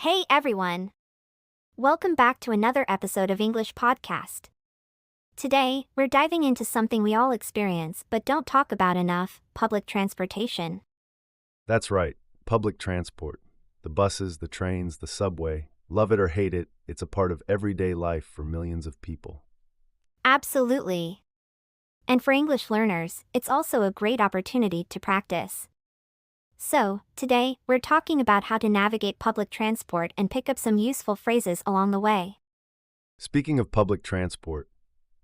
Hey everyone! Welcome back to another episode of English Podcast. Today, we're diving into something we all experience but don't talk about enough: public transportation. That's right, public transport. The buses, the trains, the subway. Love it or hate it, it's a part of everyday life for millions of people. Absolutely. And for English learners, it's also a great opportunity to practice. So, today, we're talking about how to navigate public transport and pick up some useful phrases along the way. Speaking of public transport,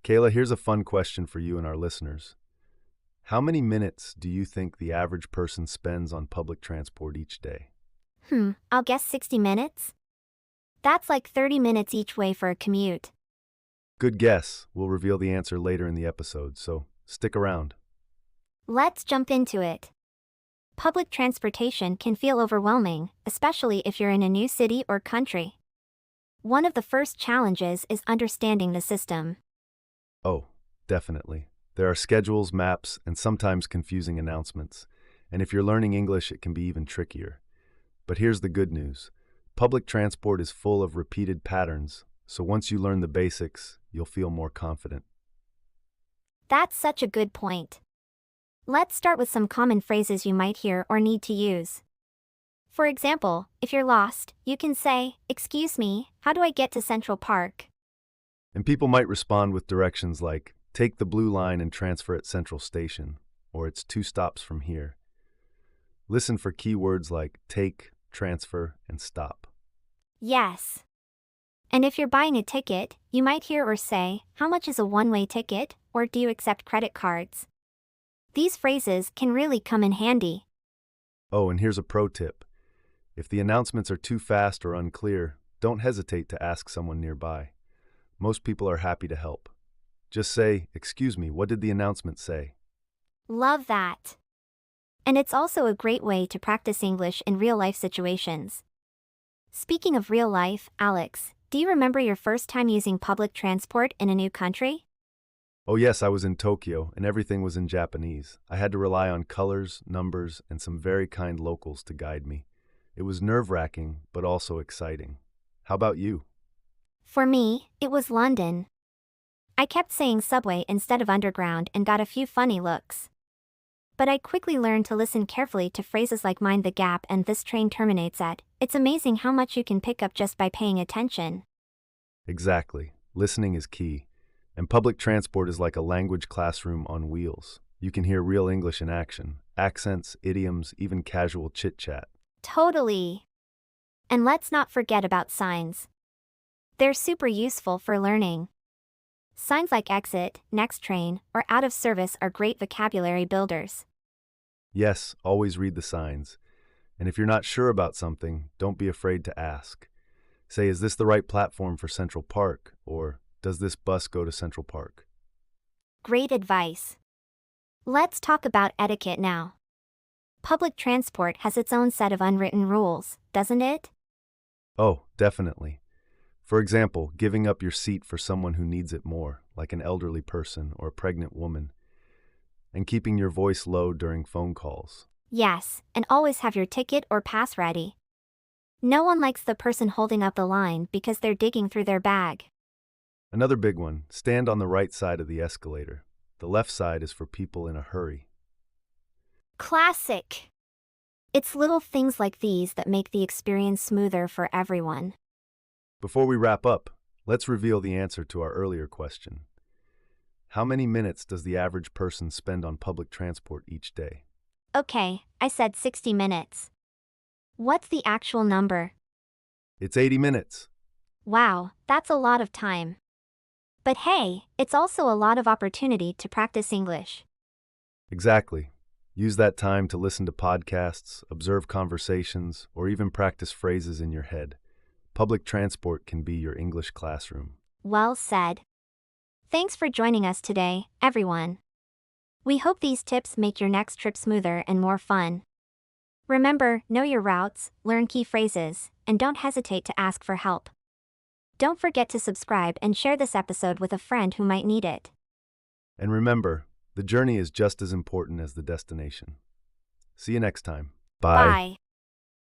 Kayla, here's a fun question for you and our listeners. How many minutes do you think the average person spends on public transport each day? I'll guess 60 minutes? That's like 30 minutes each way for a commute. Good guess. We'll reveal the answer later in the episode, so stick around. Let's jump into it. Public transportation can feel overwhelming, especially if you're in a new city or country. One of the first challenges is understanding the system. Oh, definitely. There are schedules, maps, and sometimes confusing announcements. And if you're learning English, it can be even trickier. But here's the good news. Public transport is full of repeated patterns, so once you learn the basics, you'll feel more confident. That's such a good point. Let's start with some common phrases you might hear or need to use. For example, if you're lost, you can say, "Excuse me, how do I get to Central Park?" And people might respond with directions like, take the blue line and transfer at Central Station, or it's 2 stops from here. Listen for keywords like take, transfer, and stop. Yes. And if you're buying a ticket, you might hear or say, "How much is a one-way ticket?" or "Do you accept credit cards?" These phrases can really come in handy. Oh, and here's a pro tip. If the announcements are too fast or unclear, don't hesitate to ask someone nearby. Most people are happy to help. Just say, "Excuse me, what did the announcement say?" Love that. And it's also a great way to practice English in real-life situations. Speaking of real life, Alex, do you remember your first time using public transport in a new country? Oh yes, I was in Tokyo, and everything was in Japanese. I had to rely on colors, numbers, and some very kind locals to guide me. It was nerve-wracking, but also exciting. How about you? For me, it was London. I kept saying subway instead of underground and got a few funny looks. But I quickly learned to listen carefully to phrases like "mind the gap" and "this train terminates at." It's amazing how much you can pick up just by paying attention. Exactly. Listening is key. And public transport is like a language classroom on wheels. You can hear real English in action, accents, idioms, even casual chit-chat. Totally. And let's not forget about signs. They're super useful for learning. Signs like exit, next train, or out of service are great vocabulary builders. Yes, always read the signs. And if you're not sure about something, don't be afraid to ask. Say, is this the right platform for Central Park? Or, does this bus go to Central Park? Great advice. Let's talk about etiquette now. Public transport has its own set of unwritten rules, doesn't it? Oh, definitely. For example, giving up your seat for someone who needs it more, like an elderly person or a pregnant woman, and keeping your voice low during phone calls. Yes, and always have your ticket or pass ready. No one likes the person holding up the line because they're digging through their bag. Another big one, stand on the right side of the escalator. The left side is for people in a hurry. Classic. It's little things like these that make the experience smoother for everyone. Before we wrap up, let's reveal the answer to our earlier question. How many minutes does the average person spend on public transport each day? Okay, I said 60 minutes. What's the actual number? It's 80 minutes. Wow, that's a lot of time. But hey, it's also a lot of opportunity to practice English. Exactly. Use that time to listen to podcasts, observe conversations, or even practice phrases in your head. Public transport can be your English classroom. Well said. Thanks for joining us today, everyone. We hope these tips make your next trip smoother and more fun. Remember, know your routes, learn key phrases, and don't hesitate to ask for help. Don't forget to subscribe and share this episode with a friend who might need it. And remember, the journey is just as important as the destination. See you next time. Bye. Bye.